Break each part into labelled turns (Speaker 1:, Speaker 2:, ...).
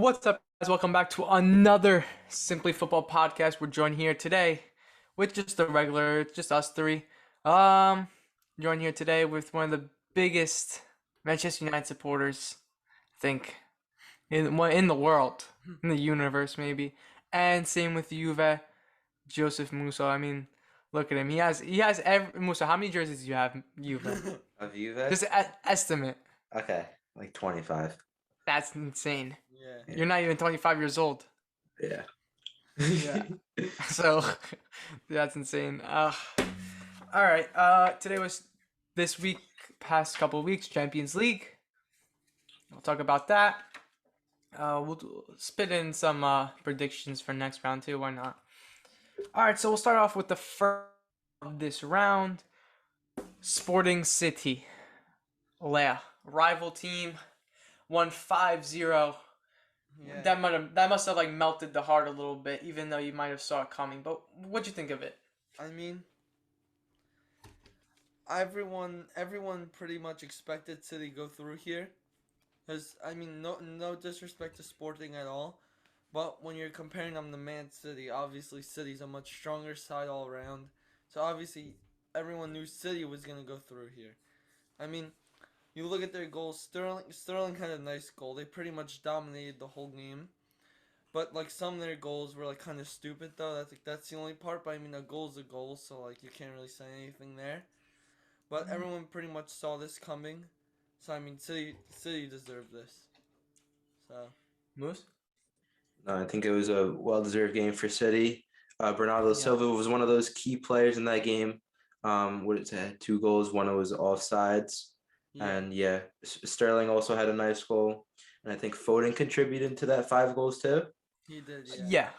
Speaker 1: What's up, guys? Welcome back to another Simply Football podcast. We're joined here today with just the regular, just us three. Joined here today with one of the biggest Manchester United supporters, I think, in the world, in the universe, maybe. And same with Juve, Joseph Musso. I mean, look at him. He has every Musso. How many jerseys do you have, Juve?
Speaker 2: Of Juve?
Speaker 1: Just estimate.
Speaker 2: Okay, like 25.
Speaker 1: That's insane.
Speaker 3: Yeah.
Speaker 1: You're not even 25 years old.
Speaker 2: Yeah.
Speaker 1: Yeah. So that's insane. All right. Today was this week, past couple of weeks, Champions League. We'll talk about that. Spit in some predictions for next round too. Why not? All right. So we'll start off with the first of this round. Sporting City. Leia, rival team, won 5-0.
Speaker 3: Yeah.
Speaker 1: That must have like melted the heart a little bit, even though you might have saw it coming. But what'd you think of it?
Speaker 3: I mean, everyone pretty much expected City go through here. Cause I mean, no disrespect to Sporting at all, but when you're comparing them to Man City, obviously City's a much stronger side all around. So obviously, everyone knew City was gonna go through here. I mean, you look at their goals. Sterling had a nice goal. They pretty much dominated the whole game. But like some of their goals were like kind of stupid though. That's the only part. But I mean, a goal's a goal, so like you can't really say anything there. But everyone pretty much saw this coming. So I mean, City deserved this. So
Speaker 1: Moose?
Speaker 2: No, I think it was a well-deserved game for City. Bernardo
Speaker 1: Yeah.
Speaker 2: Silva was one of those key players in that game. What did it say? 2 goals. One was offsides.
Speaker 3: yeah,
Speaker 2: And yeah, Sterling also had a nice goal. And I think Foden contributed to that 5 goals too.
Speaker 3: he did. Yeah.
Speaker 1: Yeah.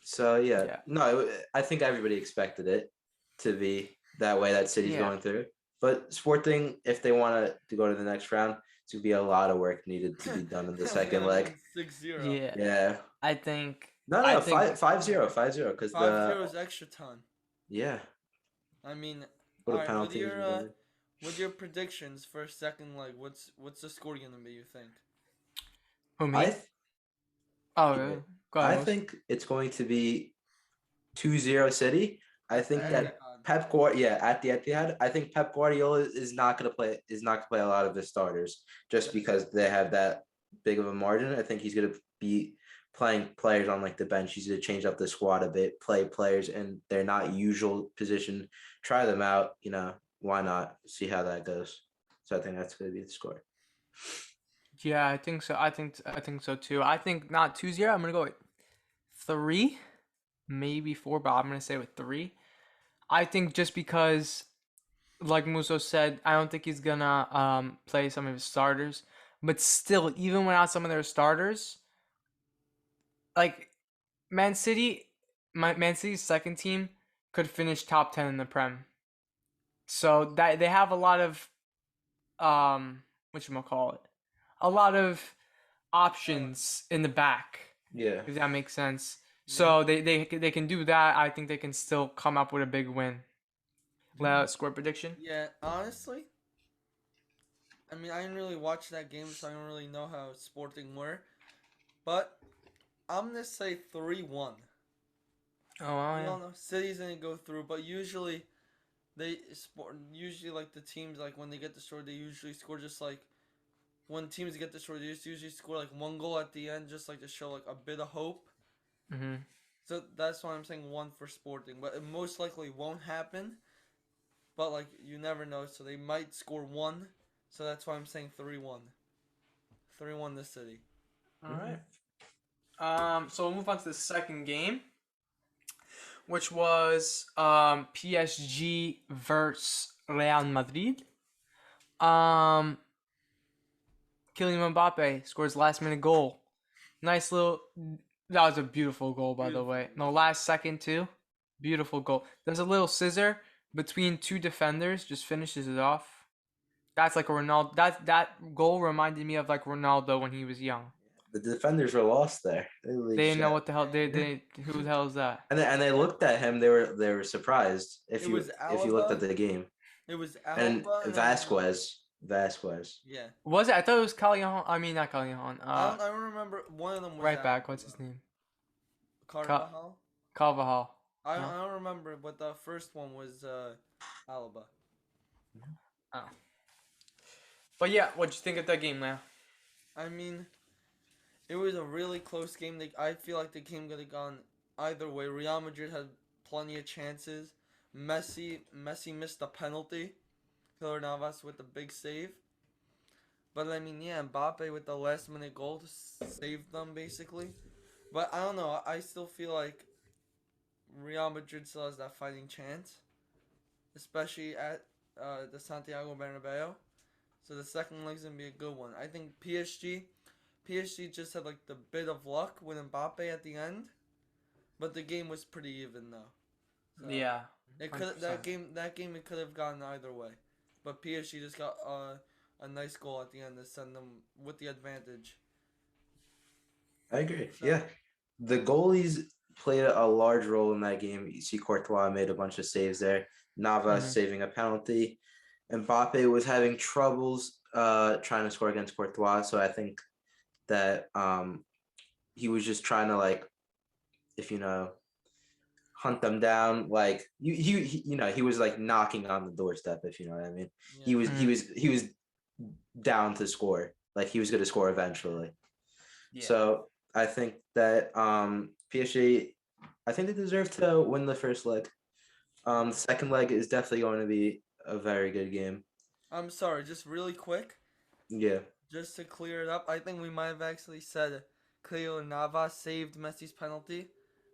Speaker 2: So yeah,
Speaker 1: Yeah.
Speaker 2: no, I think everybody expected it to be that way that City's
Speaker 1: Yeah.
Speaker 2: going through. But Sporting, if they want to go to the next round, it's gonna be a lot of work needed to be done in the second leg.
Speaker 3: 6-0.
Speaker 1: Yeah.
Speaker 2: Yeah.
Speaker 1: I think.
Speaker 2: No,
Speaker 1: I
Speaker 2: no,
Speaker 1: think-
Speaker 2: 5-0, because
Speaker 3: 5-0 is extra ton.
Speaker 2: yeah,
Speaker 3: I mean,
Speaker 2: what a
Speaker 3: alright,
Speaker 2: penalty.
Speaker 3: with your predictions for second leg, what's the score gonna be? You think?
Speaker 1: Who, me?
Speaker 2: I th-
Speaker 1: Oh,
Speaker 2: yeah.
Speaker 1: really? Go ahead,
Speaker 2: I
Speaker 1: Moose.
Speaker 2: think it's going to be 2-0 City. I think
Speaker 3: At
Speaker 2: that
Speaker 3: Etihad.
Speaker 2: at the Etihad, I think Pep Guardiola is not gonna play a lot of his starters just because they have that big of a margin. I think he's gonna be playing players on like the bench. He's gonna change up the squad a bit, play players in their not usual position, try them out. Why not? See how that goes. So I think that's gonna be the score.
Speaker 1: Yeah, I think so. I think so too. I think not 2-0. I'm gonna go with 3, maybe 4, but I'm gonna say with 3. I think just because, like Musso said, I don't think he's gonna play some of his starters. But still, even without some of their starters, like Man City, Man City's second team could finish top 10 in the Prem. So that they have a lot of whatchamacallit, a lot of options in the back,
Speaker 2: Yeah.
Speaker 1: if that makes sense. So they can do that. I think they can still come up with a big win. Score prediction?
Speaker 3: Yeah, honestly, I mean, I didn't really watch that game, so I don't really know how Sporting were. But I'm gonna say 3-1.
Speaker 1: Oh, wow,
Speaker 3: We
Speaker 1: yeah.
Speaker 3: all know City's gonna go through, but usually usually like the teams like when they get destroyed, they usually score just like when teams get destroyed, they just usually score like 1 goal at the end, just like to show like a bit of hope.
Speaker 1: Mm-hmm.
Speaker 3: So that's why I'm saying 1 for Sporting, but it most likely won't happen. But like you never know, so they might score 1. So that's why I'm saying 3-1. 3-1 the City.
Speaker 1: All right. So we'll move on to the second game, which was PSG versus Real Madrid. Kylian Mbappe scores last minute goal. Nice little. That was a beautiful goal, by the way. No, last second too. Beautiful goal. There's a little scissor between 2 defenders, just finishes it off. That's like a Ronaldo. That goal reminded me of like Ronaldo when he was young.
Speaker 2: The defenders were lost there.
Speaker 1: They didn't know what the hell who the hell is that?
Speaker 2: And they looked at him. They were surprised. If
Speaker 3: It
Speaker 2: you
Speaker 3: was
Speaker 2: looked
Speaker 3: Alaba.
Speaker 2: at the game,
Speaker 3: It was
Speaker 2: and
Speaker 3: Alba
Speaker 2: Vasquez. Vasquez.
Speaker 3: Yeah.
Speaker 1: Was it? I thought it was Callejon. I mean, not Callejon.
Speaker 3: I don't remember. One of them was
Speaker 1: Right back.
Speaker 3: Alaba,
Speaker 1: What's his
Speaker 3: though.
Speaker 1: name?
Speaker 3: Carvajal.
Speaker 1: Carvajal.
Speaker 3: I
Speaker 1: No?
Speaker 3: don't remember, but the first one was Alaba.
Speaker 1: Oh. But yeah, what'd you think of that game, man?
Speaker 3: I mean, it was a really close game. I feel like the game could have gone either way. Real Madrid had plenty of chances. Messi missed a penalty. Keylor Navas with the big save. But I mean, yeah, Mbappe with the last minute goal to save them basically. But I don't know. I still feel like Real Madrid still has that fighting chance, especially at the Santiago Bernabeu. So the second leg's gonna be a good one. I think PSG just had like the bit of luck with Mbappe at the end, but the game was pretty even though. So
Speaker 1: Yeah.
Speaker 3: it could
Speaker 1: 100%.
Speaker 3: that game it could have gone either way, but PSG just got a nice goal at the end to send them with the advantage.
Speaker 2: I agree.
Speaker 3: So,
Speaker 2: Yeah. The goalies played a large role in that game. You see Courtois made a bunch of saves there. Navas
Speaker 1: Mhm.
Speaker 2: saving a penalty. Mbappe was having troubles trying to score against Courtois. So I think that he was just trying to like, if you know, hunt them down. Like he was like knocking on the doorstep, if you know what I mean.
Speaker 3: yeah.
Speaker 2: He was down to score. Like he was going to score eventually.
Speaker 1: Yeah.
Speaker 2: So I think that PSG, I think they deserve to win the first leg. The second leg is definitely going to be a very good game.
Speaker 3: I'm sorry, just really quick,
Speaker 2: Yeah.
Speaker 3: just to clear it up. I think we might have actually said Keylor Navas saved Messi's penalty,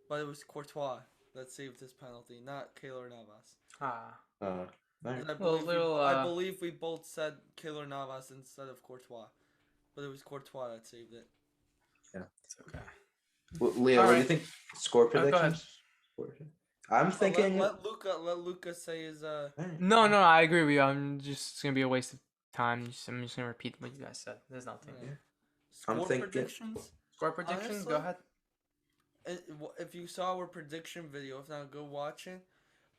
Speaker 3: but it was Courtois that saved his penalty, not Keylor Navas.
Speaker 1: Ah.
Speaker 2: All right.
Speaker 3: 'Cause
Speaker 1: Little
Speaker 3: I believe we both said Keylor Navas instead of Courtois, but it was Courtois that saved it.
Speaker 1: It's okay.
Speaker 2: Well, Leo,
Speaker 1: All
Speaker 2: what do you
Speaker 1: right.
Speaker 2: think? Score
Speaker 1: Go ahead.
Speaker 2: predictions? I'm thinking.
Speaker 3: Let Luca say his
Speaker 2: All right.
Speaker 1: No, I agree with you. It's gonna be a waste of time. I'm just gonna repeat what you guys said. There's nothing.
Speaker 3: Yeah.
Speaker 2: I'm
Speaker 3: Score
Speaker 2: thinking-
Speaker 3: predictions.
Speaker 1: Score predictions. Go
Speaker 3: Honestly,
Speaker 1: ahead.
Speaker 3: If you saw our prediction video, if not, go watch it.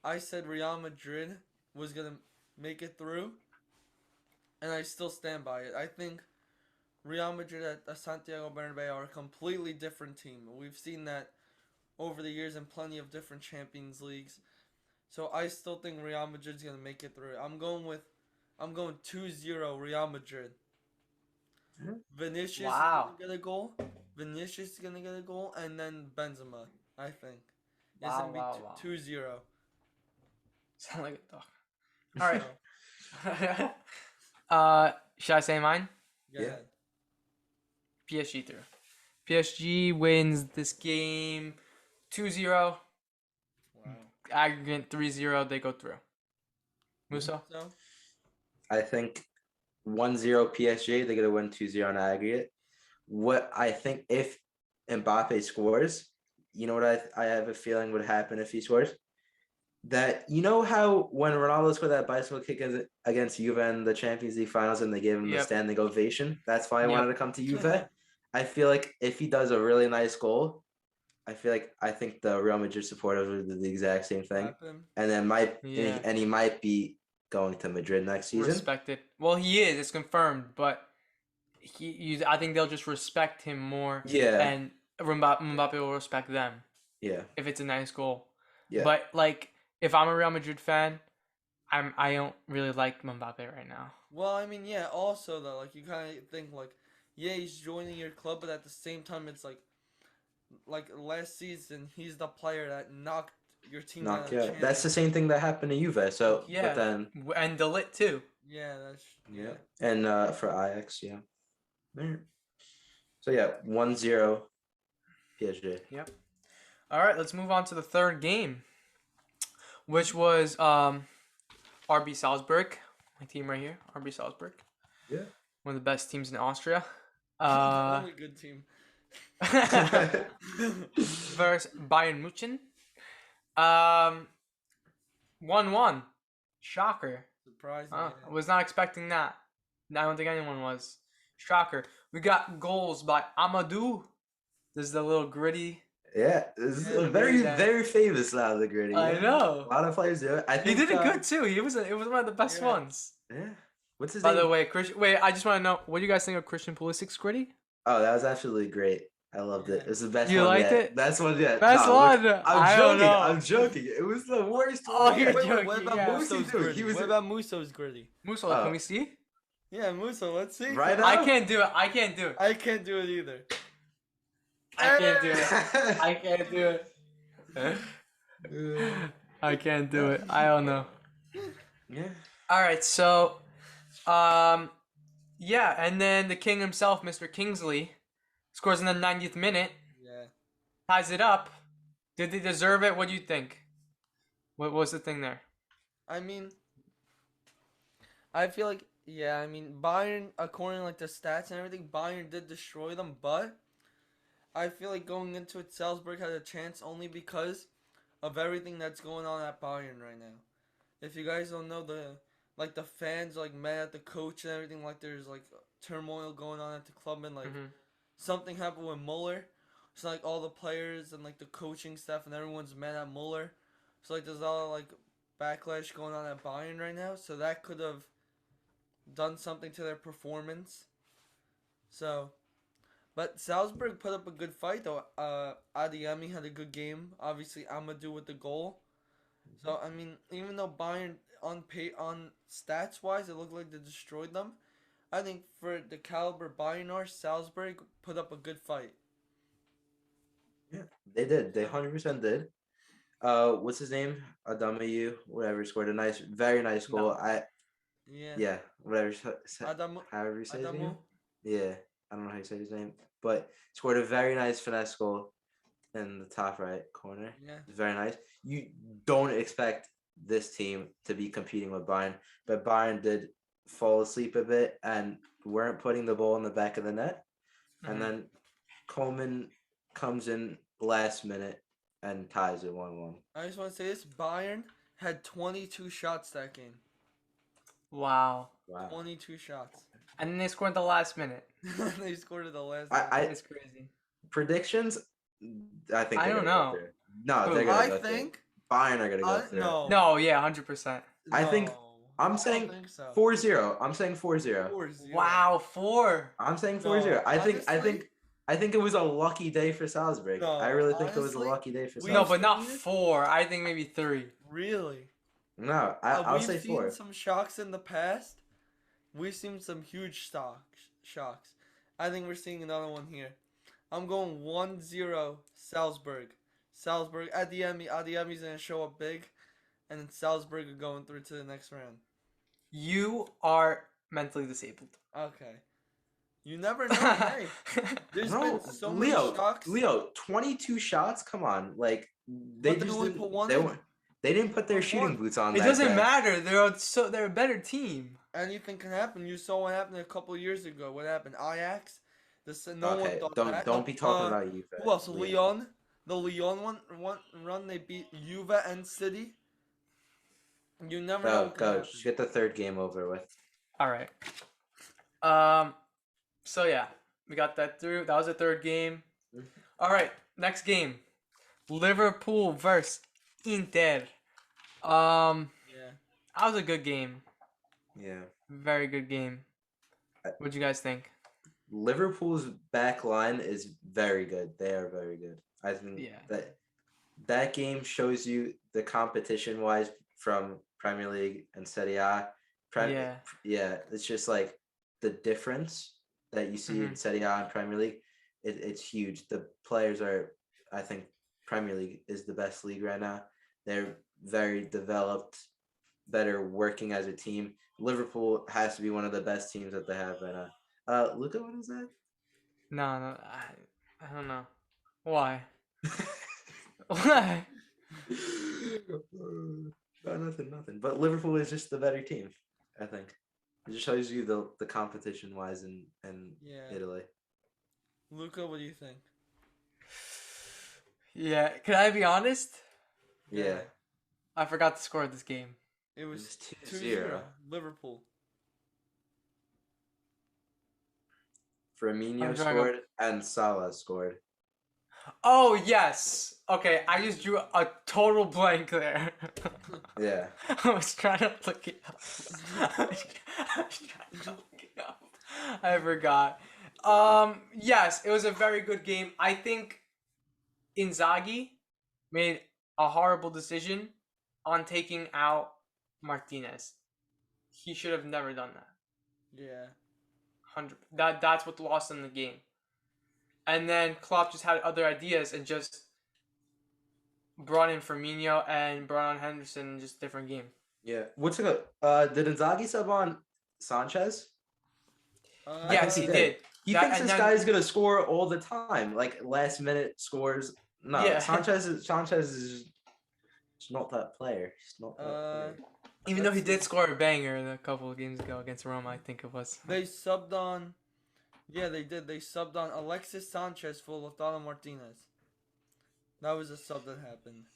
Speaker 3: I said Real Madrid was gonna make it through, and I still stand by it. I think Real Madrid at Santiago Bernabeu are a completely different team. We've seen that over the years in plenty of different Champions Leagues. So I still think Real Madrid's gonna make it through. I'm going 2-0 Real Madrid. Vinicius is
Speaker 1: Wow.
Speaker 3: gonna get a goal. Vinicius is gonna get a goal, and then Benzema. I think it's
Speaker 1: Wow,
Speaker 3: gonna be
Speaker 1: wow.
Speaker 3: 2-0.
Speaker 1: Sound like a dog. All right. Should I say mine?
Speaker 3: Go
Speaker 2: Yeah.
Speaker 3: ahead.
Speaker 1: PSG through. PSG wins this game 2-0.
Speaker 3: Wow.
Speaker 1: Aggregate 3-0. They go through. Musa?
Speaker 3: So
Speaker 2: I think 1-0 PSG. They're gonna win 2-0 on aggregate. What I think if Mbappe scores, you know what I have a feeling would happen if he scores. That you know how when Ronaldo scored that bicycle kick against Juve in the Champions League finals and they gave him the
Speaker 1: Yep.
Speaker 2: standing ovation. That's why I
Speaker 1: Yep.
Speaker 2: wanted to come to Juve. I feel like if he does a really nice goal, I think the Real Madrid supporters would do the exact same thing,
Speaker 3: happen.
Speaker 2: and then
Speaker 1: Yeah.
Speaker 2: he might be going to Madrid next season.
Speaker 1: Respected. Well, he is. It's confirmed, but I think they'll just respect him more,
Speaker 2: Yeah,
Speaker 1: and Mbappe will respect them
Speaker 2: yeah,
Speaker 1: if it's a nice goal.
Speaker 2: yeah.
Speaker 1: But like, if I'm a Real Madrid fan, I don't really like Mbappe right now.
Speaker 3: Well, I mean, yeah. Also, though, like you kind of think like, yeah, he's joining your club, but at the same time, it's like last season, he's the player that knocked your team out of
Speaker 2: Yeah.
Speaker 3: Champions.
Speaker 2: That's the same thing that happened to Juve. So,
Speaker 1: Yeah.
Speaker 2: but then
Speaker 1: And De Ligt too.
Speaker 3: Yeah, that's
Speaker 2: yeah, and for Ajax, yeah. Alright. So yeah, 1-0 PSG.
Speaker 1: Yep. All right, let's move on to the third game, which was RB Salzburg, my team right here, RB Salzburg.
Speaker 2: Yeah.
Speaker 1: One of the best teams in Austria.
Speaker 3: the only good team.
Speaker 1: Versus Bayern München. 1-1. Shocker.
Speaker 3: Surprising.
Speaker 1: I
Speaker 3: Yeah.
Speaker 1: was not expecting that. I don't think anyone was. Shocker. We got goals by Amadou. This is the little gritty.
Speaker 2: Yeah, this is
Speaker 3: Yeah,
Speaker 2: very
Speaker 1: that.
Speaker 2: very famous now. The gritty.
Speaker 1: I
Speaker 2: Yeah.
Speaker 1: know.
Speaker 2: A lot of players do it. I
Speaker 1: He
Speaker 2: think
Speaker 1: did it good too. It was one of the best
Speaker 3: Yeah.
Speaker 1: ones.
Speaker 2: Yeah, What's his
Speaker 1: By the
Speaker 2: name?
Speaker 1: way, Christian. Wait, I just want to know what do you guys think of Christian Pulisic's Gritty?
Speaker 2: Oh, that was absolutely great. I loved it.
Speaker 3: Yeah.
Speaker 2: It was the best
Speaker 1: You
Speaker 2: one
Speaker 1: liked
Speaker 2: yet.
Speaker 1: it?
Speaker 2: Best one yet.
Speaker 1: Best
Speaker 2: No, look,
Speaker 1: one.
Speaker 2: I'm
Speaker 1: I don't
Speaker 2: joking.
Speaker 1: know.
Speaker 2: I'm joking. It was the worst
Speaker 1: Oh,
Speaker 2: one
Speaker 1: you're
Speaker 2: yet.
Speaker 3: Wait, what
Speaker 1: joking,
Speaker 3: about
Speaker 1: yeah.
Speaker 2: What's he
Speaker 3: Muso's
Speaker 2: doing?
Speaker 3: gritty?
Speaker 2: He was
Speaker 3: What about Muso's gritty?
Speaker 1: Muso, can we see?
Speaker 3: Yeah, Muso, let's see.
Speaker 2: Right
Speaker 1: I
Speaker 2: now?
Speaker 1: can't do it. I can't do it.
Speaker 3: I can't do it either.
Speaker 1: I can't do it. I can't do it. I can't do it. I don't know.
Speaker 2: Yeah.
Speaker 1: All right, so, yeah, and then the king himself, Mr. Kingsley, scores in the 90th minute,
Speaker 3: Yeah.
Speaker 1: ties it up. Did they deserve it? What do you think? What was the thing there?
Speaker 3: I mean, I feel like, yeah, I mean, Bayern, according to, like, the stats and everything, Bayern did destroy them, but I feel like going into it, Salzburg had a chance only because of everything that's going on at Bayern right now. If you guys don't know, the fans, like, mad at the coach and everything, like, there's, like, turmoil going on at the club, and, like, something happened with Muller. So, like, all the players and, like, the coaching staff and everyone's mad at Muller. So, like, there's all, like, backlash going on at Bayern right now. So, that could have done something to their performance. So, but Salzburg put up a good fight, though. Adeyemi had a good game. Obviously, Amadou with the goal. So, I mean, even though Bayern, on stats-wise, it looked like they destroyed them, I think for the caliber Bayern are, Salzburg put up a good fight.
Speaker 2: Yeah, they did. They 100% did. What's his name? Adamayu, whatever, scored a nice, very nice goal.
Speaker 3: Yeah.
Speaker 2: Yeah, whatever,
Speaker 3: Adamu.
Speaker 2: however you say his
Speaker 3: Adamu.
Speaker 2: name. Yeah, I don't know how you say his name, but scored a very nice finesse goal in the top right corner.
Speaker 3: Yeah.
Speaker 2: Very nice. You don't expect this team to be competing with Bayern, but Bayern did fall asleep a bit and weren't putting the ball in the back of the net. And then Coleman comes in last minute and ties it 1-1.
Speaker 3: I just want to say this: Bayern had 22 shots that game.
Speaker 1: Wow.
Speaker 3: 22 shots.
Speaker 1: And then they scored at the last minute.
Speaker 3: They scored at the last.
Speaker 1: It's crazy.
Speaker 2: Predictions, I think
Speaker 1: I
Speaker 2: they're
Speaker 1: don't
Speaker 2: gonna
Speaker 1: know.
Speaker 2: go through. No,
Speaker 1: Who?
Speaker 2: they're gonna
Speaker 3: I
Speaker 2: go
Speaker 3: think.
Speaker 2: through. Bayern are gonna go through.
Speaker 3: No.
Speaker 1: No, yeah, 100%.
Speaker 2: I think
Speaker 3: No,
Speaker 2: I'm
Speaker 3: I
Speaker 2: saying
Speaker 3: don't think so.
Speaker 2: 4-0. I'm saying 4-0.
Speaker 3: 4-0.
Speaker 1: Wow, 4.
Speaker 2: I'm saying
Speaker 3: No,
Speaker 2: 4-0.
Speaker 3: honestly-
Speaker 2: I think it was a lucky day for Salzburg.
Speaker 3: No,
Speaker 2: I really think it was a
Speaker 3: honestly,
Speaker 2: lucky day for
Speaker 3: we-
Speaker 1: No,
Speaker 2: Salzburg.
Speaker 1: but not 4. I think maybe 3.
Speaker 3: Really?
Speaker 2: No, I'll
Speaker 3: We've
Speaker 2: say
Speaker 3: seen
Speaker 2: 4.
Speaker 3: some shocks in the past. We've seen some huge shocks. I think we're seeing another one here. I'm going 1-0 Salzburg. Salzburg. Adeyemi's going to show up big. And then Salzburg are going through to the next round.
Speaker 1: You are mentally disabled.
Speaker 3: Okay. You never know. Hey, there's been so many shocks.
Speaker 2: Leo, 22 shots? Come on. Like, they
Speaker 3: But they
Speaker 2: just
Speaker 3: only
Speaker 2: didn't,
Speaker 3: put one
Speaker 2: they
Speaker 3: in.
Speaker 2: weren't. They didn't put their
Speaker 3: Put
Speaker 2: shooting
Speaker 3: one.
Speaker 2: boots on.
Speaker 1: It
Speaker 2: that
Speaker 1: doesn't
Speaker 2: day.
Speaker 1: matter. They're a better team.
Speaker 3: Anything can happen. You saw what happened a couple years ago. What happened? Ajax. No
Speaker 2: Okay,
Speaker 3: one thought
Speaker 2: don't
Speaker 3: that.
Speaker 2: don't be talking about you.
Speaker 3: Who else? Lyon. The Lyon one run they beat Juve and City. You never know. What can
Speaker 2: Go.
Speaker 3: happen.
Speaker 2: Just get the third game over with.
Speaker 1: All right. So yeah, we got that through. That was the third game. All right, next game. Liverpool versus Inter.
Speaker 3: Yeah.
Speaker 1: That was a good game.
Speaker 2: Yeah.
Speaker 1: Very good game. What'd you guys think?
Speaker 2: Liverpool's back line is very good. They are very good. I think that game shows you the competition wise from Premier League and Serie A. Yeah, it's just like the difference that you see in Serie A and Premier League. It's huge. The players are, I think, Premier League is the best league right now. They're very developed, better working as a team. Liverpool has to be one of the best teams that they have right now. Luca, what is that?
Speaker 1: No, I don't know. Why? Why?
Speaker 2: No, nothing. But Liverpool is just the better team, I think. It just shows you the competition wise in Italy.
Speaker 3: Luca, what do you think?
Speaker 1: Yeah, can I be honest?
Speaker 2: Yeah.
Speaker 1: I forgot the score of this game.
Speaker 3: It was
Speaker 2: 2-0.
Speaker 3: 2-0 Liverpool.
Speaker 2: Firmino scored and Salah scored.
Speaker 1: Oh yes. Okay, I just drew a total blank there.
Speaker 2: Yeah.
Speaker 1: I was trying to look it up. I was trying to look it up. I forgot. Yes, it was a very good game. I think Inzaghi made a horrible decision on taking out Martinez. He should have never done that.
Speaker 3: Yeah.
Speaker 1: 100. That's what lost him the game. And then Klopp just had other ideas and just brought in Firmino and brought on Henderson in just different game.
Speaker 2: Yeah. What's it did Inzaghi sub on Sanchez? I think
Speaker 1: Yes,
Speaker 2: he
Speaker 1: he
Speaker 2: did.
Speaker 1: did.
Speaker 2: He
Speaker 1: That
Speaker 2: thinks
Speaker 1: and
Speaker 2: this
Speaker 1: then
Speaker 2: guy's gonna score all the time, like last minute scores. No,
Speaker 1: yeah,
Speaker 2: Sanchez is not that player. He's not that
Speaker 3: Uh,
Speaker 2: player.
Speaker 1: even though
Speaker 3: let's
Speaker 1: he
Speaker 3: see.
Speaker 1: did score a banger a couple of games ago against Roma, I think it was.
Speaker 3: They subbed on. Yeah, they did. They subbed on Alexis Sanchez for Lautaro Martinez. That was a sub that happened,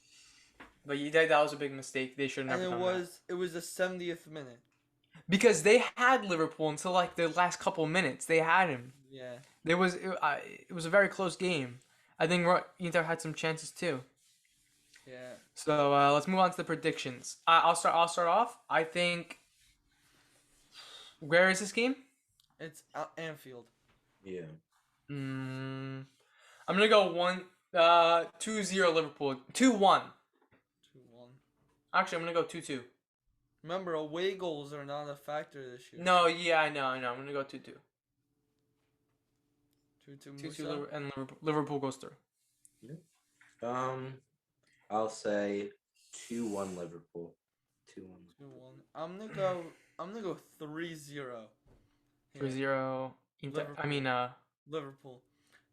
Speaker 1: But that was a big mistake. They should have
Speaker 3: and
Speaker 1: never
Speaker 3: it
Speaker 1: done that.
Speaker 3: was the 70th minute.
Speaker 1: Because they had Liverpool until like the last couple of minutes. They had him.
Speaker 3: Yeah.
Speaker 1: It was a very close game. I think Inter had some chances too.
Speaker 3: Yeah.
Speaker 1: So let's move on to the predictions. I'll start off. I think. Where is this game?
Speaker 3: It's Anfield.
Speaker 2: Yeah.
Speaker 1: I'm gonna go 2-0 Liverpool. 2-1.
Speaker 3: 2-1.
Speaker 1: Actually, I'm gonna go 2-2.
Speaker 3: Remember, away goals are not a factor this year.
Speaker 1: No, yeah, I know. I'm gonna go 2-2.
Speaker 3: 2-2
Speaker 1: 2-2
Speaker 3: Musa.
Speaker 1: and Liverpool goes through.
Speaker 2: I'll say 2-1 Liverpool. 2-1.
Speaker 3: 2-1. I'm gonna go 3-0.
Speaker 1: 3-0 Inter.
Speaker 3: Liverpool.
Speaker 1: I mean,
Speaker 3: Liverpool.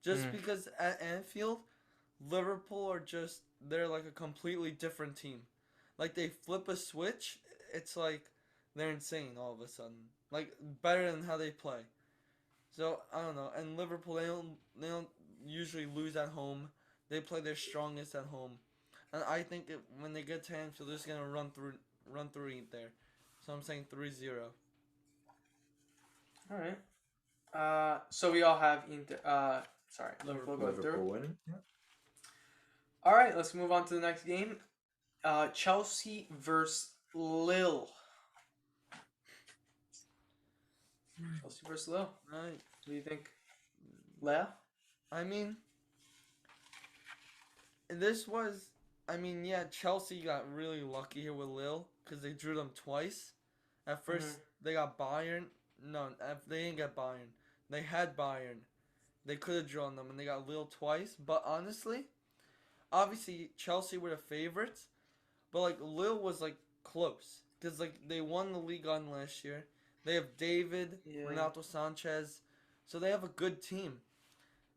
Speaker 3: Just because at Anfield, Liverpool are they're like a completely different team. Like they flip a switch, it's like they're insane all of a sudden. Like better than how they play. So I don't know. And Liverpool, they don't usually lose at home. They play their strongest at home. And I think when they get to Anfield, they're just gonna run through it there. So I'm saying 3-0.
Speaker 1: all right. So we all have Inter. Sorry, Liverpool going
Speaker 2: Liverpool
Speaker 1: through.
Speaker 2: winning. Yeah.
Speaker 1: All right, let's move on to the next game. Chelsea versus Lille. Chelsea versus Lille.
Speaker 3: Right.
Speaker 1: What do you think, Lille?
Speaker 3: I mean, yeah, Chelsea got really lucky here with Lille because they drew them twice. At first, they got Bayern. No, they didn't get Bayern. They had Bayern. They could have drawn them, and they got Lille twice. But honestly, obviously, Chelsea were the favorites. But, like, Lille was, like, close. Because, like, they won the League on last year. They have David, Renato Sanchez. So they have a good team.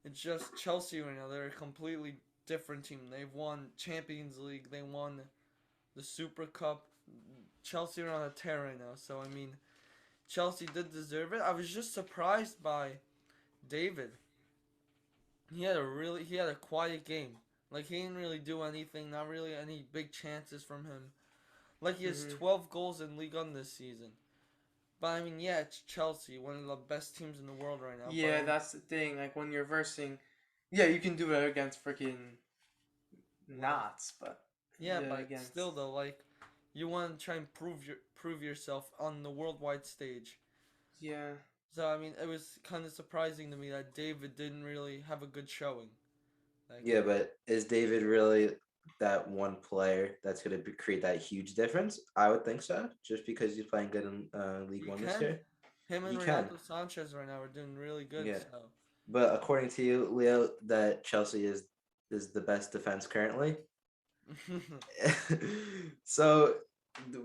Speaker 3: It's just Chelsea right now. They're a completely different team. They've won Champions League. They won the Super Cup. Chelsea are on a tear right now. So, I mean, Chelsea did deserve it. I was just surprised by David. He had a quiet game. Like, he didn't really do anything. Not really any big chances from him. Like, he has 12 goals in League One this season. But, I mean, yeah, it's Chelsea, one of the best teams in the world right now.
Speaker 1: Yeah, that's the thing. Like, when you're versing... Yeah, you can do it against freaking Knots, but...
Speaker 3: Yeah, but still, though, like, you want to try and prove yourself on the worldwide stage.
Speaker 1: Yeah.
Speaker 3: So, I mean, it was kind of surprising to me that David didn't really have a good showing.
Speaker 2: Yeah, but is David really that one player that's going to create that huge difference? I would think so, just because he's playing good in League One this year.
Speaker 3: Him and Renato Sanchez right now are doing really good.
Speaker 2: Yeah.
Speaker 3: So.
Speaker 2: But according to you, Leo, that Chelsea is the best defense currently. So,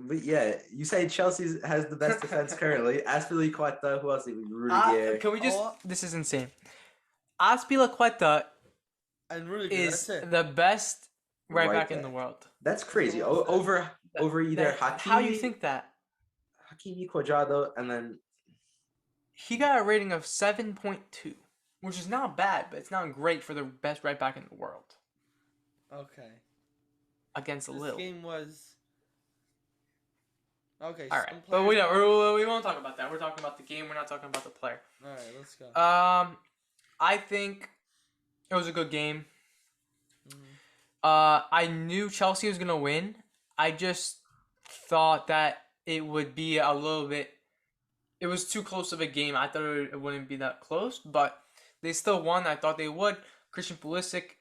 Speaker 2: but yeah, you say Chelsea has the best defense currently. Azpilicueta, who else? Rudiger.
Speaker 1: Can we just... This is insane. Azpilicueta
Speaker 3: and Rudiger,
Speaker 1: is the best right back in the world.
Speaker 2: That's crazy. Over either Hakimi.
Speaker 1: How you think that?
Speaker 2: Hakimi, Cuadrado, and then...
Speaker 1: He got a rating of 7.2, which is not bad, but it's not great for the best right back in the world.
Speaker 3: Okay.
Speaker 1: Against Lille.
Speaker 3: This game was... Okay.
Speaker 1: All right, but we won't talk about that. We're talking about the game. We're not talking about the player.
Speaker 3: All right, let's go.
Speaker 1: I think it was a good game.
Speaker 3: Mhm.
Speaker 1: I knew Chelsea was gonna win. I just thought that it would be a little bit. It was too close of a game. I thought it wouldn't be that close, but they still won. I thought they would. Christian Pulisic,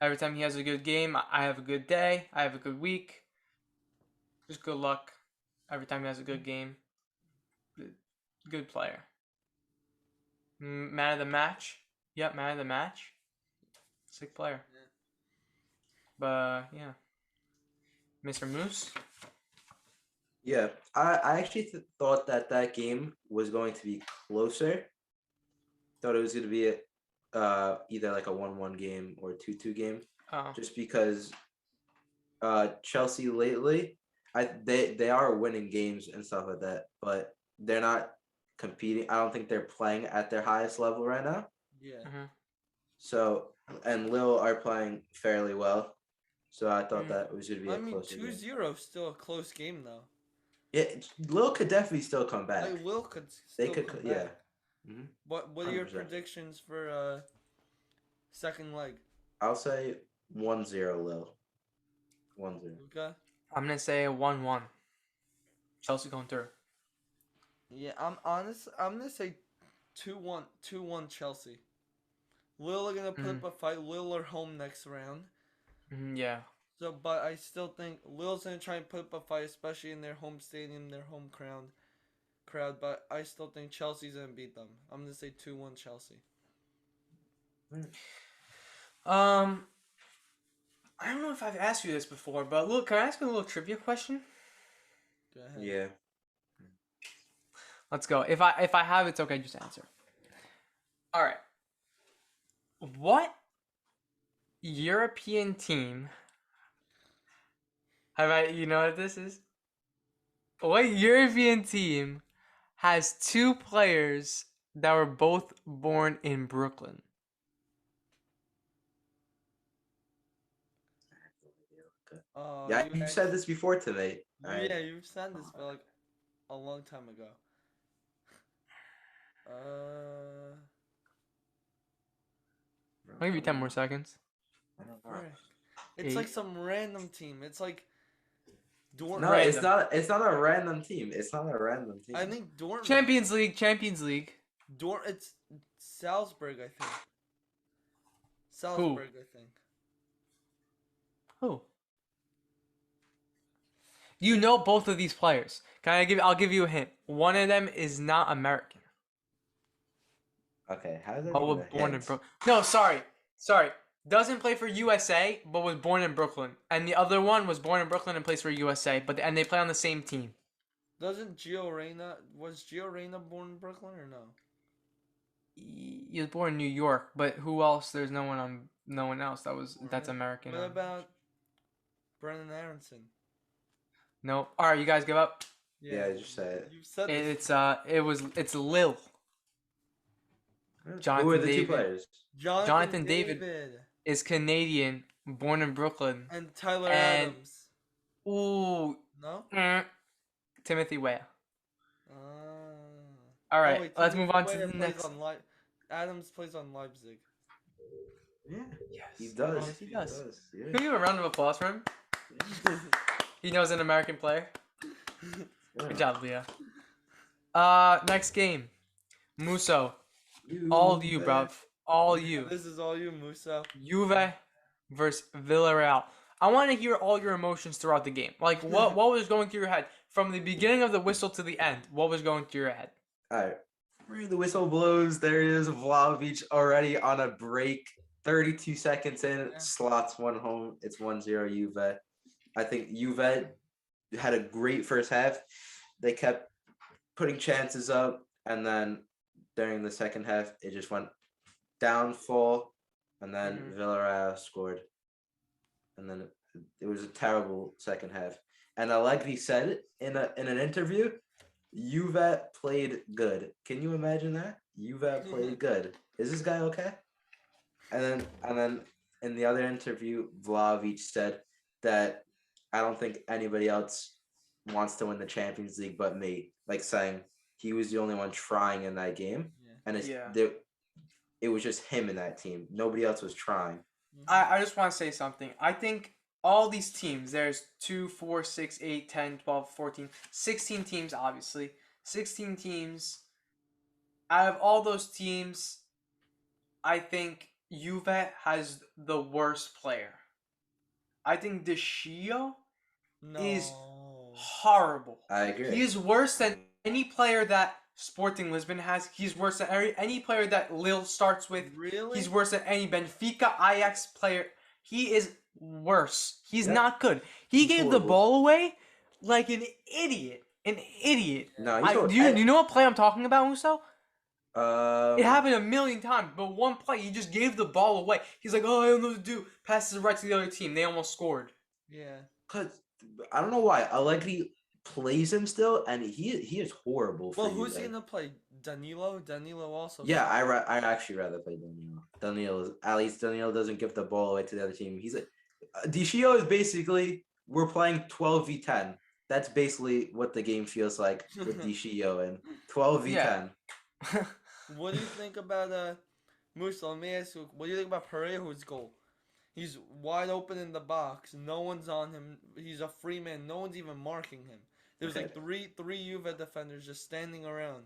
Speaker 1: every time he has a good game, I have a good day. I have a good week. Just good luck. Every time he has a good game, good player. Man of the match. Yep, man of the match. Sick player.
Speaker 3: Yeah.
Speaker 1: But yeah, Mr. Moose.
Speaker 2: Yeah, I actually thought that game was going to be closer. Thought it was going to be either like a 1-1 game or a 2-2 game,
Speaker 1: Oh.
Speaker 2: just because Chelsea lately, they are winning games and stuff like that, but they're not competing. I don't think they're playing at their highest level right now.
Speaker 3: Yeah.
Speaker 1: Mhm.
Speaker 2: So, and Lille are playing fairly well. So I thought
Speaker 1: Mm.
Speaker 2: that was going to be
Speaker 3: I
Speaker 2: a
Speaker 3: mean,
Speaker 2: closer game.
Speaker 3: 2-0 is still a close game though.
Speaker 2: Yeah, Lille could definitely still come back.
Speaker 3: Like Will could
Speaker 2: They
Speaker 3: still
Speaker 2: could,
Speaker 3: come
Speaker 2: yeah.
Speaker 3: back.
Speaker 2: Mm-hmm.
Speaker 3: What are your
Speaker 2: 100%.
Speaker 3: predictions for second leg?
Speaker 2: I'll say 1-0 Lille. 1-0.
Speaker 3: Luca?
Speaker 1: I'm gonna say 1-1. Chelsea going through.
Speaker 3: Yeah, I'm honest. I'm gonna say 2-1, 2-1 Chelsea. Lille are gonna put up a fight. Lille are home next round.
Speaker 1: Yeah.
Speaker 3: So, but I still think Lille's gonna try and put up a fight, especially in their home stadium, their home crowd. But I still think Chelsea's gonna beat them. I'm gonna say 2-1 Chelsea.
Speaker 1: I don't know if I've asked you this before, but look, can I ask you a little trivia question?
Speaker 3: Go ahead.
Speaker 2: Yeah.
Speaker 1: Let's go. If I have, it's okay. Just answer. All right. What European team? Have I? You know what this is? What European team has two players that were both born in Brooklyn?
Speaker 2: Yeah,
Speaker 3: You
Speaker 2: you said this before today.
Speaker 3: Yeah, you've said this, but like a long time ago.
Speaker 1: I'll give you 10 more seconds.
Speaker 3: Frick. It's like
Speaker 1: Eight.
Speaker 3: some random team. It's like Dortmund.
Speaker 2: No,
Speaker 1: Random.
Speaker 2: it's not. It's not a random team. It's not a random team.
Speaker 3: I think Dortmund.
Speaker 1: Champions League. Champions League.
Speaker 3: It's Salzburg, I think. Salzburg, I think.
Speaker 1: Who? You know both of these players. I'll give you a hint. One of them is not American.
Speaker 2: Okay, how is that
Speaker 1: But
Speaker 2: even
Speaker 1: was
Speaker 2: a
Speaker 1: born in
Speaker 2: hint?
Speaker 1: Brooklyn. No, sorry. Doesn't play for USA, but was born in Brooklyn. And the other one was born in Brooklyn and plays for USA, and they play on the same team.
Speaker 3: Was Gio Reyna born in Brooklyn or no?
Speaker 1: He was born in New York, but who else? There's no one else that's American.
Speaker 3: What about Brennan Aronson?
Speaker 1: Nope. All right, you guys give up.
Speaker 2: Yeah, just say it.
Speaker 3: You've said this.
Speaker 1: It's Lil.
Speaker 2: Who
Speaker 1: Jonathan
Speaker 2: are the two
Speaker 1: David.
Speaker 2: players?
Speaker 1: Jonathan David is Canadian, born in Brooklyn.
Speaker 3: And Tyler
Speaker 1: And-
Speaker 3: Adams.
Speaker 1: Ooh,
Speaker 3: No?
Speaker 1: Timothy Weah.
Speaker 3: Ah.
Speaker 1: All right,
Speaker 3: wait,
Speaker 1: let's
Speaker 3: Timothy
Speaker 1: move on to
Speaker 3: Weah
Speaker 1: the
Speaker 3: plays
Speaker 1: next.
Speaker 3: Adams plays on Leipzig.
Speaker 2: Yeah,
Speaker 1: Yes,
Speaker 2: he does.
Speaker 1: Yes, he does.
Speaker 2: Yeah.
Speaker 1: Can we give a round of applause for him? He knows an American player. Good job, Leah. Next game, Muso. All you, bruv. All you.
Speaker 3: This is all you, Musa.
Speaker 1: Juve versus Villarreal. I want to hear all your emotions throughout the game. Like, what was going through your head from the beginning of the whistle to the end? What was going through your head?
Speaker 2: All right. The whistle blows. There is Vlahovic already on a break. 32 seconds in, slots one home. It's 1-0 Juve. I think Juve had a great first half. They kept putting chances up, and then during the second half, it just went downfall, and then Villarreal scored. And then it was a terrible second half. And Allegri said in an interview, Juve played good. Can you imagine that? Juve played good. Is this guy okay? And then in the other interview, Vlahovic said that I don't think anybody else wants to win the Champions League but me. Like saying he was the only one trying in that game, and it was just him in that team. Nobody else was trying.
Speaker 3: Mhm.
Speaker 1: I just want to say something. I think all these teams, there's 2, 4, 6, 8, 10, 12, 14, 16 teams, obviously. 16 teams. Out of all those teams, I think Juve has the worst player. I think Deschio is
Speaker 3: No.
Speaker 1: horrible.
Speaker 2: I
Speaker 1: He
Speaker 2: agree.
Speaker 1: is worse than any player that Sporting Lisbon has. He's worse than any player that Lille starts with. He's
Speaker 3: Really?
Speaker 1: worse than any Benfica Ajax player. He is worse. He's
Speaker 2: Yep,
Speaker 1: not good. He
Speaker 2: he's
Speaker 1: gave the
Speaker 2: horrible.
Speaker 1: ball away like an idiot. An idiot.
Speaker 2: No, he's
Speaker 1: I do
Speaker 2: horrible.
Speaker 1: you, you know what play I'm talking about, Muso? It
Speaker 2: Um,
Speaker 1: happened a million times, but one play he just gave the ball away. He's like, "Oh, I don't know what to do." Passes it right to the other team. They almost scored.
Speaker 3: Yeah.
Speaker 2: cause I don't know why Allegri plays him still, and he is horrible for
Speaker 3: Well,
Speaker 2: you.
Speaker 3: who's he gonna play? Danilo? Danilo also.
Speaker 2: Yeah,
Speaker 3: sucks.
Speaker 2: I actually rather play Danilo. At least Danilo doesn't give the ball away to the other team. He's like Deschio is basically we're playing 12v10. That's basically what the game feels like with Deschio and
Speaker 1: Yeah.
Speaker 2: 12v10.
Speaker 3: What do you think about Musa? Let me ask you. What do you think about Pereira's goal? He's wide open in the box. No one's on him. He's a free man. No one's even marking him. There's
Speaker 2: Okay.
Speaker 3: like three Juve defenders just standing around,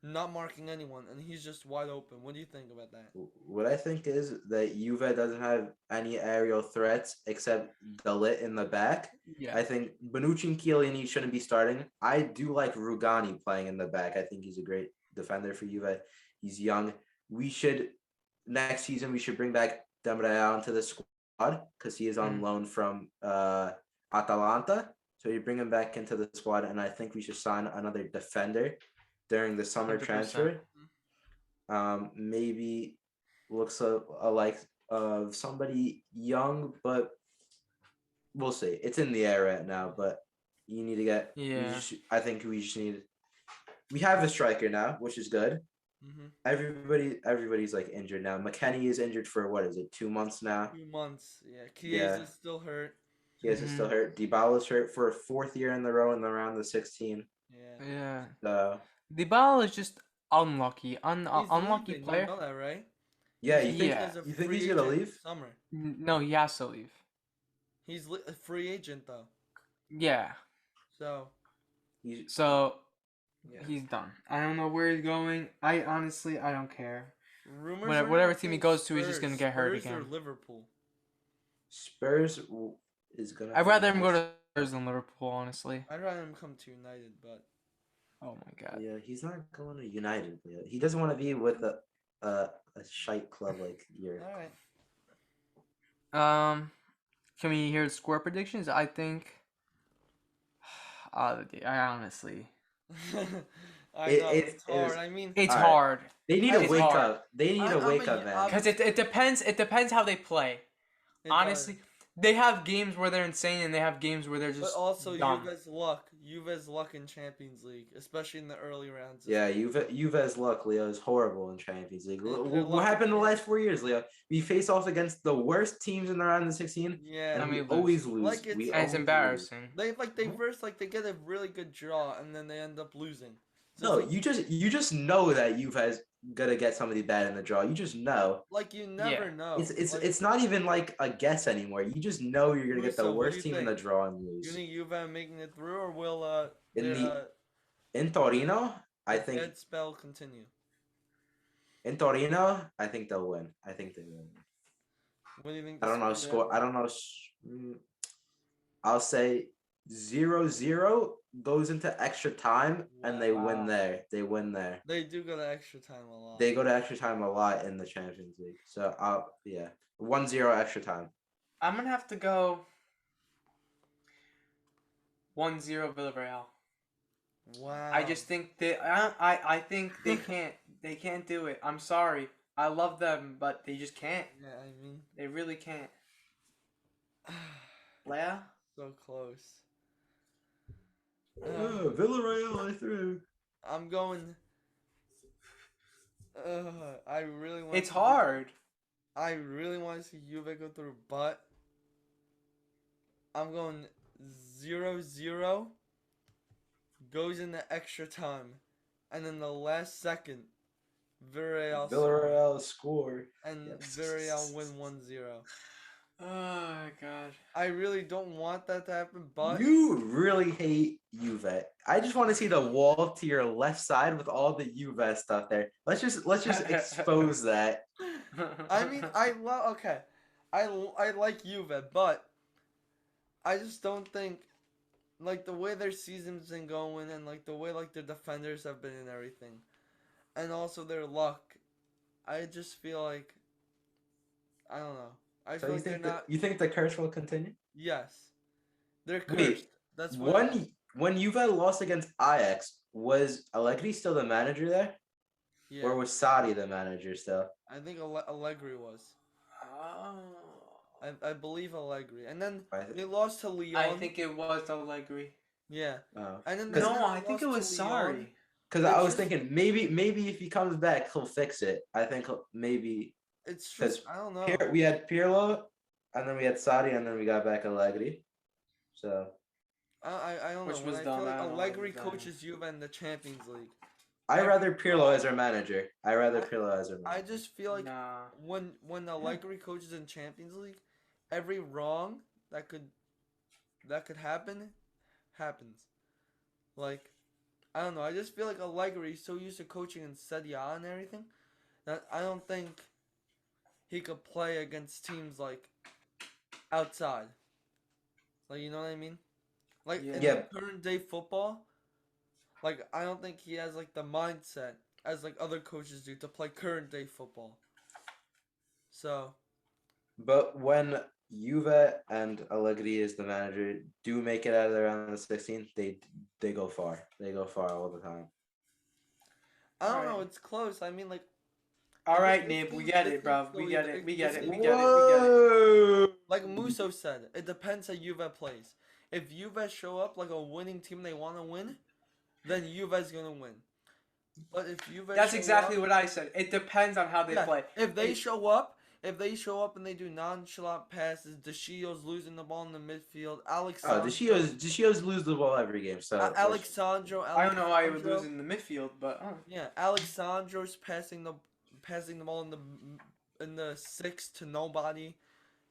Speaker 3: not marking anyone, and he's just wide open. What do you think about that?
Speaker 2: What I think is that Juve doesn't have any aerial threats except Dalit in the back.
Speaker 1: Yeah.
Speaker 2: I think Bonucci and Chiellini shouldn't be starting. I do like Rugani playing in the back. I think he's a great defender for Juve. He's young. We should next season we should bring back Dembélé into the squad because he is on
Speaker 1: Mm.
Speaker 2: loan from Atalanta. So you bring him back into the squad, and I think we should sign another defender during the summer
Speaker 1: 100%.
Speaker 2: transfer. Maybe looks like somebody young, but we'll see. It's in the air right now, but you need to get.
Speaker 1: Yeah.
Speaker 2: I think we just need. We have a striker now, which is good.
Speaker 3: Mm-hmm.
Speaker 2: Everybody's like injured now. McKennie is injured for what is it, 2 months now?
Speaker 3: 2 months. Yeah.
Speaker 2: Yeah,
Speaker 3: Chiesa's still hurt.
Speaker 2: he is still hurt. Dybala's hurt for a fourth year in the row in the round of 16.
Speaker 3: Yeah.
Speaker 1: Yeah.
Speaker 2: So
Speaker 1: Dybala is just unlucky.
Speaker 3: He's
Speaker 1: Unlucky
Speaker 3: leaving. You
Speaker 1: player.
Speaker 3: know that, right?
Speaker 2: yeah,
Speaker 3: He's
Speaker 2: you think
Speaker 3: leaving
Speaker 1: Yeah.
Speaker 3: as a
Speaker 2: you think
Speaker 3: free
Speaker 2: he's gonna
Speaker 3: agent
Speaker 2: leave?
Speaker 3: summer.
Speaker 1: No, he has to leave.
Speaker 3: He's a free agent though.
Speaker 1: Yeah.
Speaker 3: So
Speaker 2: He's
Speaker 1: So
Speaker 3: yeah.
Speaker 1: he's done. I don't know where he's going. I honestly I don't care.
Speaker 3: Rumors
Speaker 1: Whatever
Speaker 3: are
Speaker 1: team he
Speaker 3: saying
Speaker 1: goes to, he's just
Speaker 3: Spurs,
Speaker 1: gonna get hurt
Speaker 3: Spurs or
Speaker 1: again.
Speaker 3: Liverpool.
Speaker 2: Spurs is gonna.
Speaker 1: I'd
Speaker 2: be
Speaker 1: rather him go
Speaker 2: nice.
Speaker 1: to Spurs than Liverpool, honestly.
Speaker 3: I'd rather him come to United, but
Speaker 1: Oh my god.
Speaker 2: Yeah, he's not going to United. He doesn't want to be with a shite club like your.
Speaker 3: all right.
Speaker 1: Can we hear score predictions? I think. I honestly,
Speaker 3: I
Speaker 2: It-
Speaker 3: know
Speaker 2: it
Speaker 3: it's hard.
Speaker 2: is-
Speaker 3: I mean,
Speaker 1: it's
Speaker 2: All right.
Speaker 1: hard.
Speaker 2: They need
Speaker 3: I
Speaker 2: to
Speaker 3: was
Speaker 2: wake
Speaker 1: hard.
Speaker 2: up. They need to wake up, man.
Speaker 1: Cause it depends. It depends how they play.
Speaker 3: it
Speaker 1: Honestly, they have games where they're insane, and they have games where they're
Speaker 3: does. But
Speaker 1: just
Speaker 3: also
Speaker 1: dumb.
Speaker 3: Juve's luck in Champions League, especially in the early rounds. is-
Speaker 2: Yeah, Juve's luck, Leo, is horrible in Champions League.
Speaker 3: They're
Speaker 2: What
Speaker 3: lucky.
Speaker 2: happened the last 4 years, Leo? We face off against the worst teams in the round of 16,
Speaker 3: Yeah,
Speaker 2: and
Speaker 1: we
Speaker 2: we
Speaker 1: lose.
Speaker 2: always lose.
Speaker 3: Like it's-
Speaker 2: We
Speaker 1: And it's
Speaker 2: always
Speaker 1: embarrassing.
Speaker 3: they first they get a really good draw and then they end up losing. So
Speaker 2: No,
Speaker 3: it's
Speaker 2: you just know that Juve's gonna get somebody bad in the draw. You just know.
Speaker 3: like you never know.
Speaker 2: It's not even like a guess anymore. You just know you're gonna get the
Speaker 3: Russo, what do
Speaker 2: worst
Speaker 3: you
Speaker 2: team in the
Speaker 3: think?
Speaker 2: draw and
Speaker 3: You
Speaker 2: lose.
Speaker 3: think Juve making it through, or will
Speaker 2: In
Speaker 3: their
Speaker 2: in Torino, I
Speaker 3: their
Speaker 2: think
Speaker 3: dead spell continue?
Speaker 2: in Torino, I think they'll win. I think they will.
Speaker 3: What do you think?
Speaker 2: I don't know
Speaker 3: score
Speaker 2: score. I don't know. I'll say 0-0 goes into extra time and they win
Speaker 1: Wow.
Speaker 2: there. They win there.
Speaker 3: They do go to extra time a lot.
Speaker 2: They go to extra time a lot in the Champions League. So I'll 1-0 extra time.
Speaker 1: I'm gonna have to go 1-0 Villarreal.
Speaker 3: Wow.
Speaker 1: I just think that I think they can't do it. I'm sorry. I love them, but they just can't.
Speaker 3: Yeah, I mean,
Speaker 1: They really can't. Leia?
Speaker 3: so close.
Speaker 2: Villarreal, I threw.
Speaker 3: I'm going. I really want.
Speaker 1: It's hard.
Speaker 3: I really want to see Juve go through, but I'm going 0-0. Goes into extra time, and then the last second, Villarreal score.
Speaker 2: Villarreal score.
Speaker 3: And
Speaker 2: Yes.
Speaker 3: Villarreal win 1-0.
Speaker 1: Oh my god.
Speaker 3: I really don't want that to happen, but
Speaker 2: You really hate Juve. I just want to see the wall to your left side with all the Juve stuff there. Let's just expose that.
Speaker 3: I mean, I love. Okay, I like Juve, but I just don't think like the way their season's been going and like the way like their defenders have been and everything, and also their luck. I just feel like I don't know. I
Speaker 2: So
Speaker 3: feel like they're not.
Speaker 2: you think the curse will continue?
Speaker 3: Yes, they're cursed.
Speaker 2: Wait,
Speaker 3: That's what it is.
Speaker 2: when Juve lost against Ajax, was Allegri still the manager there,
Speaker 3: Yeah,
Speaker 2: or was Sadi the manager still?
Speaker 3: I think Allegri was.
Speaker 1: Oh.
Speaker 3: I believe Allegri, and then
Speaker 2: I
Speaker 3: they lost to Lyon.
Speaker 1: I think it was Allegri.
Speaker 3: Yeah,
Speaker 2: Oh.
Speaker 3: and then
Speaker 1: No,
Speaker 3: they
Speaker 1: I think it
Speaker 3: lost
Speaker 1: was
Speaker 3: to Lyon.
Speaker 1: sorry.
Speaker 2: Because
Speaker 3: It's
Speaker 2: I was
Speaker 3: just-
Speaker 2: thinking maybe if he comes back he'll fix it. I think maybe
Speaker 3: It's
Speaker 2: because
Speaker 3: just I don't know.
Speaker 2: we had Pirlo, and then we had Sadi, and then we got back Allegri. So
Speaker 3: I don't
Speaker 1: Which
Speaker 3: know. When
Speaker 1: was
Speaker 3: I
Speaker 1: dumb,
Speaker 3: feel like
Speaker 1: I don't know what
Speaker 3: Allegri
Speaker 1: was done.
Speaker 3: coaches Juve in the Champions League.
Speaker 2: I
Speaker 3: Every
Speaker 2: rather Pirlo
Speaker 3: wrong-
Speaker 2: as our manager. I rather Pirlo as our
Speaker 3: I
Speaker 2: manager.
Speaker 3: just feel like
Speaker 1: Nah.
Speaker 3: when Allegri coaches in Champions League, every wrong that could happen happens. Like I don't know. I just feel like Allegri is so used to coaching in Serie A and everything that I don't think he could play against teams like outside. Like you know what I mean? Like in
Speaker 2: Yeah.
Speaker 3: the current day football, like I don't think he has like the mindset as like other coaches do to play current day football. So
Speaker 2: But when Juve and Allegri is the manager do make it out of the round of 16, they go far. They go far all the time.
Speaker 3: I don't know.
Speaker 1: Alright.
Speaker 3: It's close. I mean, like
Speaker 1: All right,
Speaker 3: this
Speaker 1: Nib, we
Speaker 3: seems-
Speaker 1: get
Speaker 3: this
Speaker 1: it, bro.
Speaker 3: seems
Speaker 1: We
Speaker 3: so
Speaker 1: get
Speaker 3: either-
Speaker 1: it. We
Speaker 3: this
Speaker 1: get it.
Speaker 3: seems-
Speaker 1: We get it. We get it.
Speaker 3: like Musso said, it depends how Juve plays. If Juve show up like a winning team, they want to win, then Juve's gonna win. But if Juve
Speaker 1: That's
Speaker 3: show
Speaker 1: exactly
Speaker 3: up,
Speaker 1: what I said. It depends on how they
Speaker 3: yeah,
Speaker 1: play.
Speaker 3: if they
Speaker 1: It-
Speaker 3: show up, and they do nonchalant passes, De Gio's losing the ball in the midfield.
Speaker 2: Oh,
Speaker 3: Alexandro,
Speaker 2: the Shios lose the ball every game. So
Speaker 3: Alexandro,
Speaker 1: I don't know why he would
Speaker 3: Alexandro-
Speaker 1: lose in the midfield, but
Speaker 3: Yeah, Alexandro's passing the ball in the six to nobody.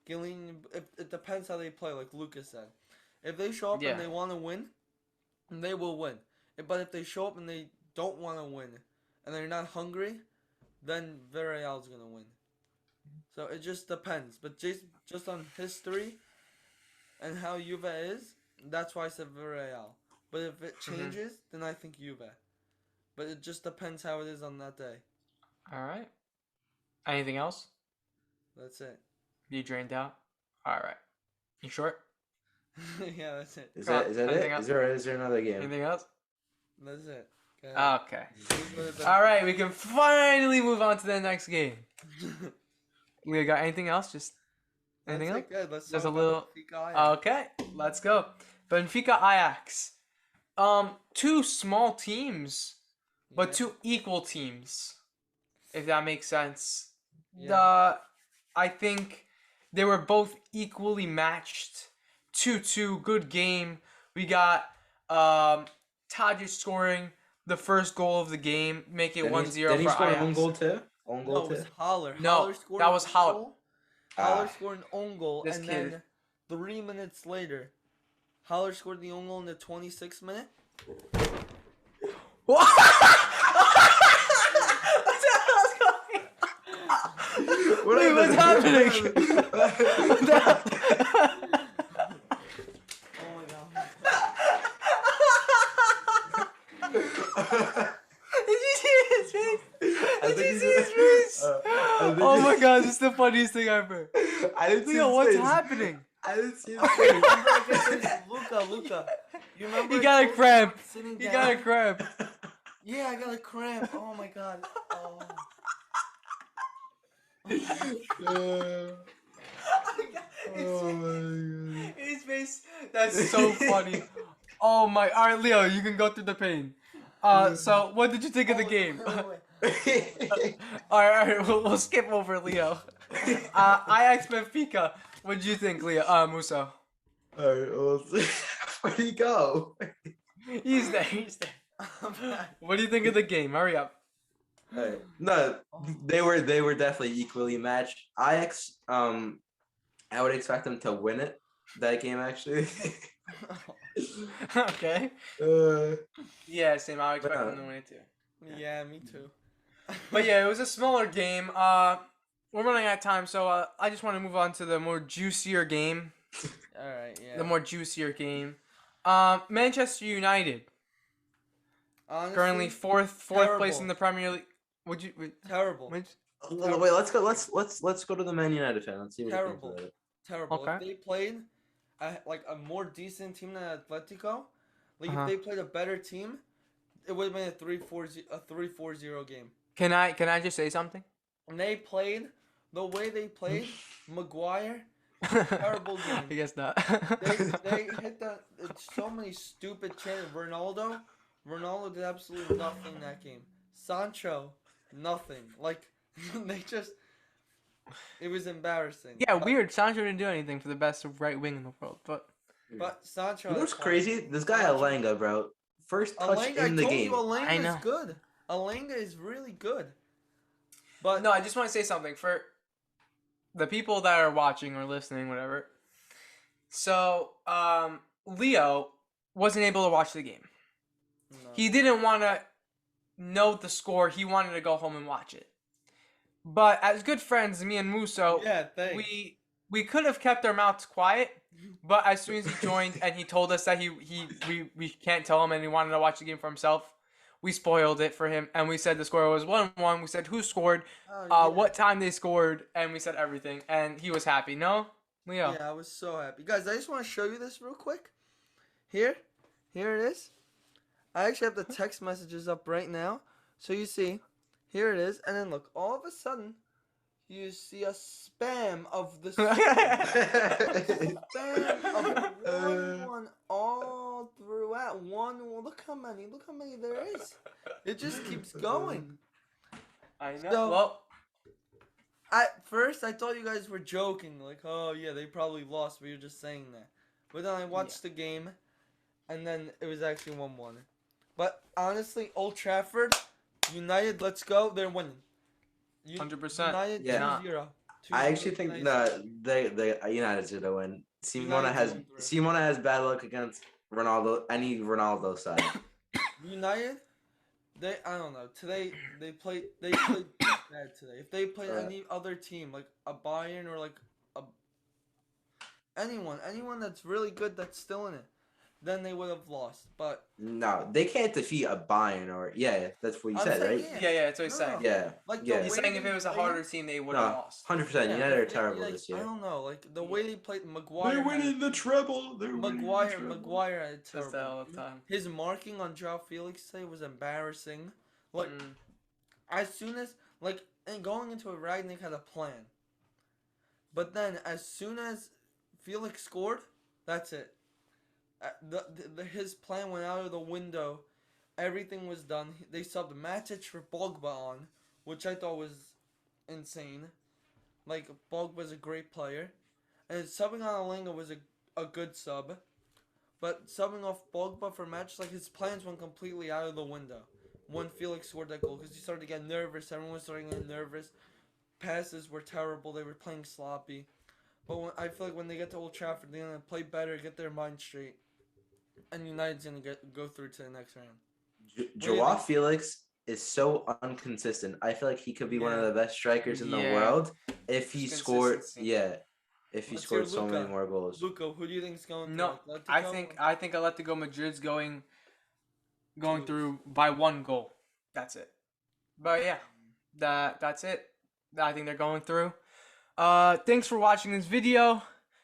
Speaker 3: Gillian, it depends how they play, like Lucas said. If they show up
Speaker 1: Yeah.
Speaker 3: and they want to win, they will win. But if they show up and they don't want to win, and they're not hungry, then Villarreal's gonna win. So it just depends. But just on history and how Juve is, that's why I said Villarreal. But if it changes, then I think Juve. But it just depends how it is on that day.
Speaker 1: all right. Anything else?
Speaker 3: That's it.
Speaker 1: You drained out. All right. You short?
Speaker 3: Yeah, that's it.
Speaker 2: is that
Speaker 1: Anything
Speaker 2: it?
Speaker 1: else?
Speaker 2: Is there another game?
Speaker 1: Anything else?
Speaker 3: That's it. Go ahead.
Speaker 1: Okay.
Speaker 3: Who's
Speaker 1: All right, we can finally move on to the next game. We got anything else? Just anything else?
Speaker 3: Good. Let's
Speaker 1: Just
Speaker 3: talk
Speaker 1: a little-
Speaker 3: about Benfica Ajax.
Speaker 1: Okay, let's go. Benfica Ajax. Two small teams, but
Speaker 3: Yeah.
Speaker 1: two equal teams. If that makes sense.
Speaker 3: Yeah.
Speaker 1: I think they were both equally matched. 2-2, good game. We got Tadic scoring the first goal of the game, make it 1-0
Speaker 2: Then he
Speaker 1: for
Speaker 2: scored
Speaker 1: Ajax.
Speaker 2: an own goal too. Own
Speaker 3: No,
Speaker 2: goal
Speaker 3: it was
Speaker 2: too.
Speaker 3: Haller.
Speaker 1: No,
Speaker 3: Haller scored
Speaker 1: that
Speaker 3: an
Speaker 1: was
Speaker 3: own
Speaker 1: Haller.
Speaker 3: goal. Haller
Speaker 2: Ah.
Speaker 3: scored an own goal,
Speaker 1: This
Speaker 3: and
Speaker 1: kid.
Speaker 3: then 3 minutes later, Haller scored the own goal in the 26th minute.
Speaker 1: What? What the hell's going on? Wait, what's happening? What the hell?
Speaker 3: Oh my god.
Speaker 1: Did you see his face? Did you see his face? Oh my god, this is the funniest thing ever.
Speaker 2: I didn't see
Speaker 1: Leo,
Speaker 2: his
Speaker 1: what's
Speaker 2: face.
Speaker 1: happening?
Speaker 2: I didn't see his face.
Speaker 3: Luca. You remember?
Speaker 1: He
Speaker 3: I
Speaker 1: got a
Speaker 3: told you
Speaker 1: cramp.
Speaker 3: sitting
Speaker 1: He
Speaker 3: down?
Speaker 1: got a cramp.
Speaker 3: Yeah, I got a cramp. Oh my god. Oh.
Speaker 1: His face. That's so funny. Oh my. All right, Leo, you can go through the pain. So what did you think of the game? All right, we'll skip over Leo. Ajax Benfica. What did you think, Leo? Muso.
Speaker 2: Alright, well, where'd he go?
Speaker 1: He's there. He's there. What do you think of the game? Hurry up.
Speaker 2: Alright. No, they were definitely equally matched. Ajax, I would expect them to win that game actually.
Speaker 1: Okay.
Speaker 2: uh,
Speaker 1: Yeah, same. I would
Speaker 2: but
Speaker 1: expect
Speaker 2: no,
Speaker 1: them to win it too.
Speaker 3: Yeah, me too.
Speaker 1: But yeah, it was a smaller game. We're running out of time, so I just want to move on to the more juicier game.
Speaker 3: All right, yeah.
Speaker 1: The more juicier game. Manchester United currently
Speaker 3: Honestly,
Speaker 1: fourth place in
Speaker 3: terrible.
Speaker 1: the Premier League.
Speaker 3: Terrible.
Speaker 1: Would
Speaker 2: wait, let's go. Let's go to the Man United fan. Let's see what he thinks
Speaker 3: Terrible.
Speaker 2: about it.
Speaker 3: Terrible.
Speaker 1: Okay.
Speaker 3: If they played like a more decent team than Atletico, like
Speaker 1: Uh-huh.
Speaker 3: if they played a better team, it would have been a 3-4-0 game.
Speaker 1: Can I just say something?
Speaker 3: And they played the way they played, Maguire, terrible
Speaker 1: I
Speaker 3: game.
Speaker 1: guess not.
Speaker 3: They hit so many stupid chances. Ronaldo did absolutely nothing in that game. Sancho, nothing. Like they just, it was embarrassing.
Speaker 1: Yeah, weird. Sancho didn't do anything for the best right wing in the world, but
Speaker 3: But Sancho.
Speaker 2: You know what's
Speaker 3: had
Speaker 2: crazy? This guy
Speaker 3: Sancho-
Speaker 2: Alanga, bro. First touch
Speaker 3: Alanga, I
Speaker 2: in the
Speaker 3: told
Speaker 2: game.
Speaker 3: you
Speaker 1: I
Speaker 3: Alanga is
Speaker 1: know.
Speaker 3: good. Alanga is really good. But
Speaker 1: no, I just want to say something for the people that are watching or listening, whatever. So, Leo wasn't able to watch the game.
Speaker 3: no.
Speaker 1: He didn't want to know the score. He wanted to go home and watch it. But as good friends, me and Muso,
Speaker 3: Yeah, thanks.
Speaker 1: we could have kept our mouths quiet. But as soon as he joined and he told us that we can't tell him and he wanted to watch the game for himself, we spoiled it for him and we said the score was 1-1. We said who scored,
Speaker 3: Oh, yeah.
Speaker 1: what time they scored, and we said everything, and he was happy. No, Leo.
Speaker 3: Yeah, I was so happy. Guys, I just want to show you this real quick. Here it is. I actually have the text messages up right now. So you see, here it is. And then look, all of a sudden, you see a spam of the score. Spam of 1-1 all throughout. Look how many there is. It just keeps going.
Speaker 1: I know.
Speaker 3: So-
Speaker 1: Well,
Speaker 3: At first, I thought you guys were joking, like, oh yeah, they probably lost, but you're just saying that. But then I watched the game, and then it was actually 1-1. But honestly, Old Trafford, United, let's go, they're winning.
Speaker 1: 100%.
Speaker 3: United
Speaker 2: Yeah.
Speaker 3: 2-0.
Speaker 2: I actually think they United's gonna win.
Speaker 3: United's
Speaker 2: Simona has bad luck against Ronaldo. Any Ronaldo side.
Speaker 3: United, I don't know. Today they played bad today. If they played any other team, like a Bayern or like anyone that's really good that's still in it, then they would have lost. But
Speaker 2: No, they can't defeat a Bayern or that's what you
Speaker 3: I'm
Speaker 2: said,
Speaker 3: saying,
Speaker 2: right?
Speaker 1: yeah, that's what he's saying.
Speaker 2: Yeah,
Speaker 3: like the
Speaker 2: yeah.
Speaker 1: He's
Speaker 3: way
Speaker 1: saying if
Speaker 3: they
Speaker 1: it was a
Speaker 3: play-
Speaker 1: harder team, they would have
Speaker 2: No,
Speaker 1: lost.
Speaker 2: 100%.
Speaker 3: Yeah,
Speaker 2: United are
Speaker 3: if they-
Speaker 2: terrible
Speaker 3: like,
Speaker 2: this
Speaker 3: I
Speaker 2: year.
Speaker 3: don't know, like the way they played Maguire.
Speaker 2: the treble.
Speaker 3: Maguire had
Speaker 1: Says that all
Speaker 3: terrible.
Speaker 1: the time.
Speaker 3: His marking on Joao Felix today was embarrassing. Like as soon as and going into it, Ragnick had a plan. But then as soon as Felix scored, that's it. His plan went out of the window. Everything was done. They subbed Matic for Pogba on, which I thought was insane. Like Pogba's a great player, and subbing on Alinga was a good sub. But subbing off Pogba for Matic, like his plans went completely out of the window when Felix scored that goal because he started to get nervous. Everyone was starting to get nervous. Passes were terrible. They were playing sloppy. But I feel like when they get to Old Trafford, they're gonna play better, get their mind straight, and United's gonna go through to the next round.
Speaker 2: Joao Felix is so inconsistent. I feel like he could be one of the best strikers in the world if he
Speaker 1: Just
Speaker 2: scored.
Speaker 1: consistency.
Speaker 2: Yeah, if he
Speaker 3: Let's hear
Speaker 2: scored so many
Speaker 3: Luka.
Speaker 2: more goals.
Speaker 3: Luca, who do you think's going through?
Speaker 1: No,
Speaker 3: Atletico?
Speaker 1: I think Atletico Madrid's going
Speaker 3: Two.
Speaker 1: through by 1 goal. That's it. But yeah, that's it. I think they're going through. Thanks for watching this video.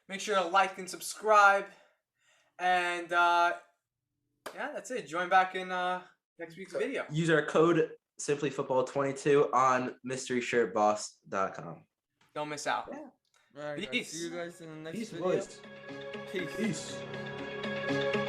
Speaker 1: Make sure to like and subscribe. And yeah, that's it. Join back in next week's video.
Speaker 2: Use our code Simplyfutbol22 on mysteryshirtboss.com.
Speaker 1: Don't miss out.
Speaker 3: All right, guys,
Speaker 1: Peace.
Speaker 3: see you guys in the next
Speaker 2: Peace,
Speaker 3: video.
Speaker 2: boys.
Speaker 3: Peace.
Speaker 2: Peace.